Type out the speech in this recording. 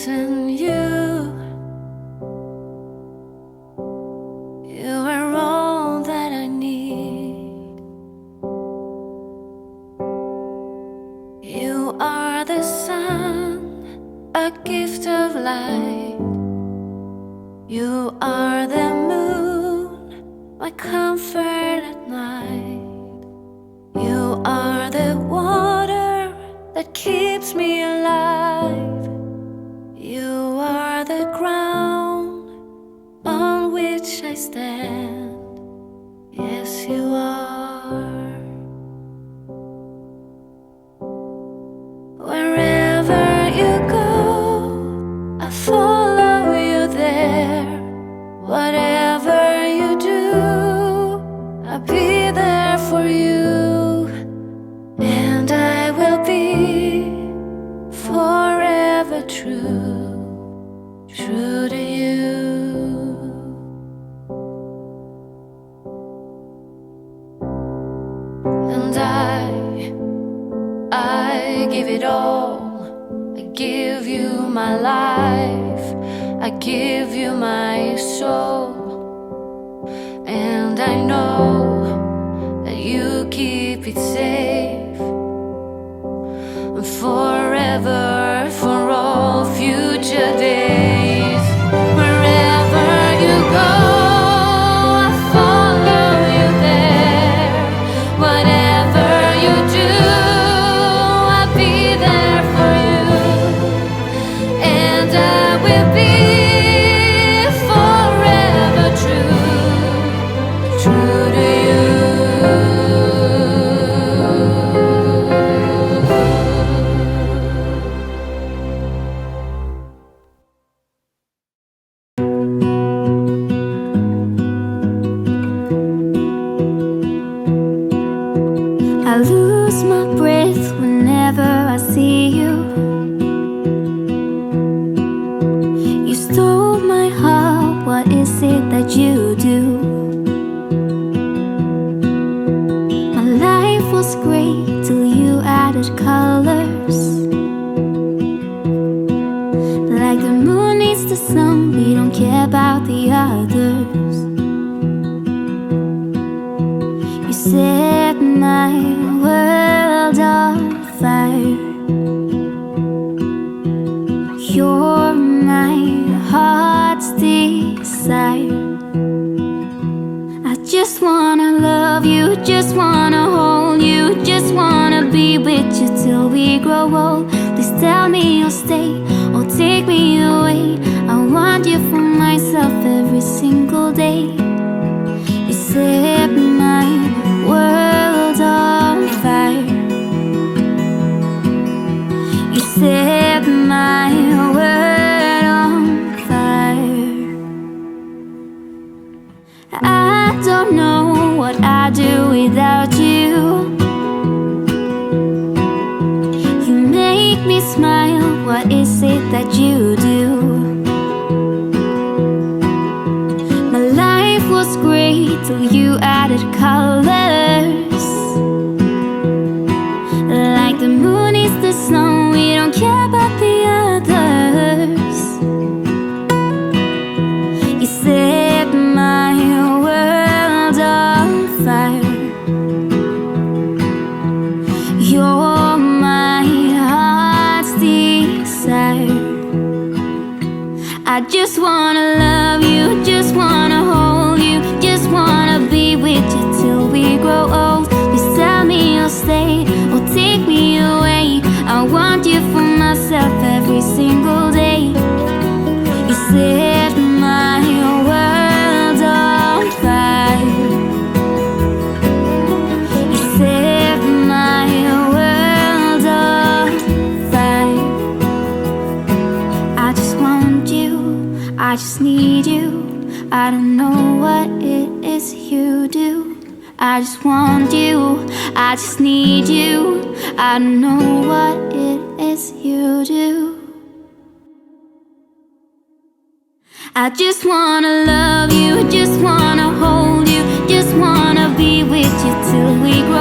missing you. You are all that I need. You are the sun, a gift of light. You are the moon, my comfort at night. You are the water that keeps me alive. You are the ground on which I stand. Yes, you are. Wherever you go, I follow you there. Whatever you do, I'll be there for you. And I will be forever true, true to you. And I give it all. I give you my life. I give you my soul. And I know that you keep it safe forever, for all future days. Wherever you go, I follow you there. Whatever you do, I'll be there for you. And I will be forever true, true to you. I lose my breath whenever I see you. You stole my heart, what is it that you do? My life was great till you added colors. Like the moon needs the sun, we don't care about the others. You set my world on fire. You're my heart's desire. I just wanna love you, just wanna hold you, just wanna be with you till we grow old. Please tell me you'll stay or take me away. I want you for myself every single day. You set my world on fire. You set my world on fire. I don't know what I'd do without you. You make me smile, what is it that you do? My life was great till you added colors. Like the moon is the sun, we don't care about the others. You set my world on fire. You're my heart's desire. I just wanna love you, just wanna hold you, just wanna be with you till we grow old. Please tell me you'll stay or take me away. I want you for myself every single day. You set my world on fire. You set my world on fire. I just want you, I just need you. I don't know what it is you do. I just want you, I just need you. I don't know what it is you do. I just wanna love you, just wanna hold you, just wanna be with you till we grow